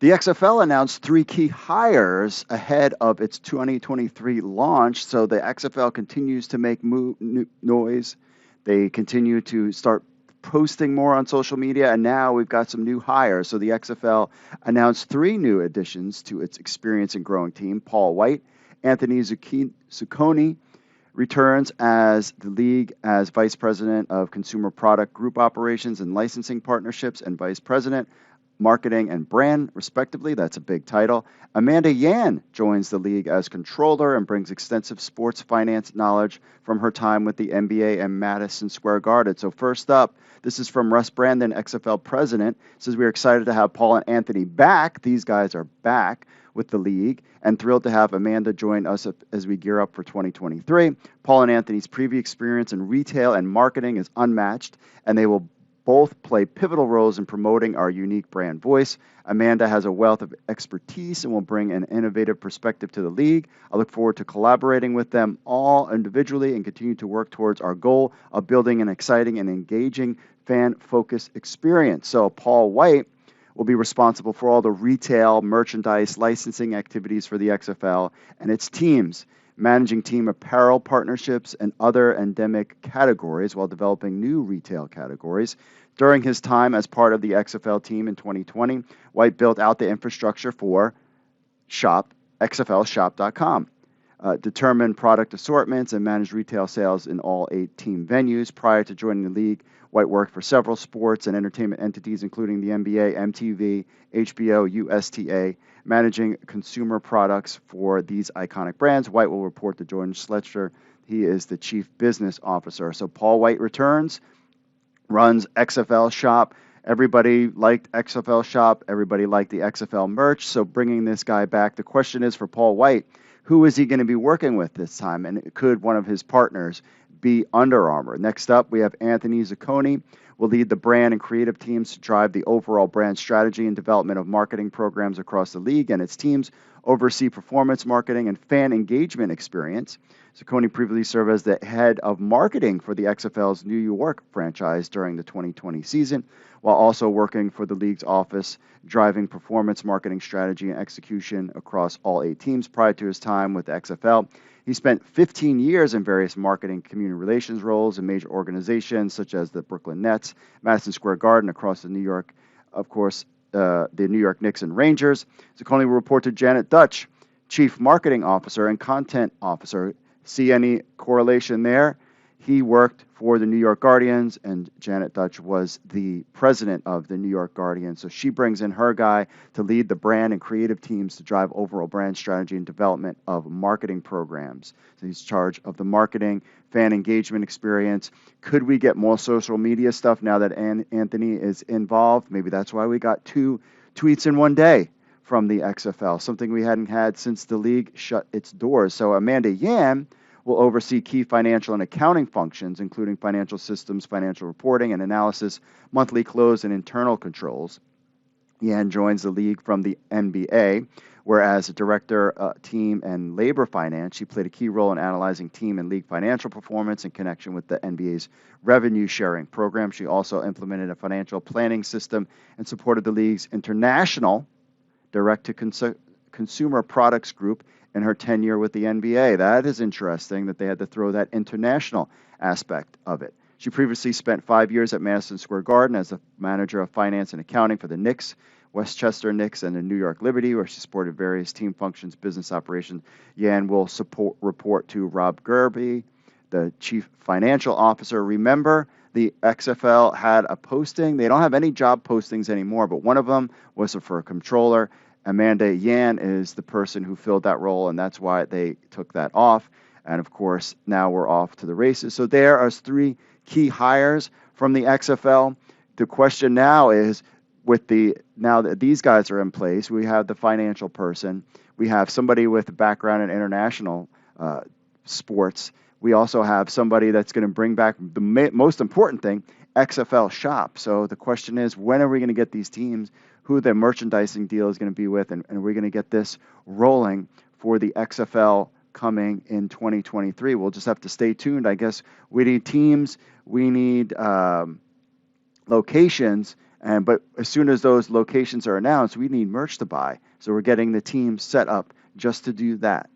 The XFL announced three key hires ahead of its 2023 launch. So the XFL continues to make noise. They continue to start posting more on social media, and now we've got some new hires. So the XFL announced three new additions to its experienced and growing team. Paul White, Anthony Zucconi returns as the league as Vice President of Consumer Product Group Operations and Licensing Partnerships and Vice President, Marketing and Brand, respectively. That's a big title. Amanda Yan joins the league as controller and brings extensive sports finance knowledge from her time with the NBA and Madison Square Garden. So first up, this is from Russ Brandon, XFL president. Says we're excited to have Paul and Anthony back. These guys are back with the league and thrilled to have Amanda join us as we gear up for 2023. Paul and Anthony's previous experience in retail and marketing is unmatched, and they will both play pivotal roles in promoting our unique brand voice. Amanda has a wealth of expertise and will bring an innovative perspective to the league. I look forward to collaborating with them all individually and continue to work towards our goal of building an exciting and engaging fan-focused experience. So Paul White will be responsible for all the retail, merchandise, licensing activities for the XFL and its teams, managing team apparel partnerships and other endemic categories while developing new retail categories. During his time as part of the XFL team in 2020, White built out the infrastructure for XFLshop.com, determined product assortments, and managed retail sales in all 8 team venues. Prior to joining the league, White worked for several sports and entertainment entities, including the NBA, MTV, HBO, USTA, managing consumer products for these iconic brands. White will report to Jordan Schletcher. He is the chief business officer. So Paul White returns, runs XFL Shop. Everybody liked XFL Shop. Everybody liked the XFL merch. So bringing this guy back, the question is for Paul White, who is he going to be working with this time? And could one of his partners be Under Armour? Next up, we have Anthony Zucconi. Will lead the brand and creative teams to drive the overall brand strategy and development of marketing programs across the league, and its teams oversee performance marketing and fan engagement experience. Zucconi previously served as the head of marketing for the XFL's New York franchise during the 2020 season, while also working for the league's office, driving performance marketing strategy and execution across all 8 teams. Prior to his time with the XFL, he spent 15 years in various marketing community relations roles in major organizations such as the Brooklyn Nets, Madison Square Garden, across the New York, of course, the New York Knicks and Rangers. Zucconi will report to Janet Dutch, Chief Marketing Officer and Content Officer. See any correlation there? He worked for the New York Guardians, and Janet Dutch was the president of the New York Guardians. So she brings in her guy to lead the brand and creative teams to drive overall brand strategy and development of marketing programs. So he's in charge of the marketing, fan engagement experience. Could we get more social media stuff now that Anthony is involved? Maybe that's why we got 2 tweets in one day from the XFL, something we hadn't had since the league shut its doors. So Amanda Yan will oversee key financial and accounting functions, including financial systems, financial reporting and analysis, monthly close, and internal controls. Yan joins the league from the NBA, where as a director, team, and labor finance, she played a key role in analyzing team and league financial performance in connection with the NBA's revenue sharing program. She also implemented a financial planning system and supported the league's international direct-to-consumer products group in her tenure with the NBA. That is interesting that they had to throw that international aspect of it. She previously spent 5 years at Madison Square Garden as a manager of finance and accounting for the Knicks, Westchester Knicks, and the New York Liberty, where she supported various team functions, business operations. Yan will report to Rob Gerby, the chief financial officer. Remember, the XFL had a posting. They don't have any job postings anymore, but one of them was for a controller. Amanda Yan is the person who filled that role, and that's why they took that off. And, of course, now we're off to the races. So there are 3 key hires from the XFL. The question now is, now that these guys are in place, we have the financial person. We have somebody with a background in international sports. We also have somebody that's going to bring back the most important thing, XFL Shop. So the question is, when are we going to get these teams, who the merchandising deal is going to be with, and we're going to get this rolling for the XFL coming in 2023. We'll just have to stay tuned. I guess we need teams, we need locations, But as soon as those locations are announced, we need merch to buy. So we're getting the team set up just to do that.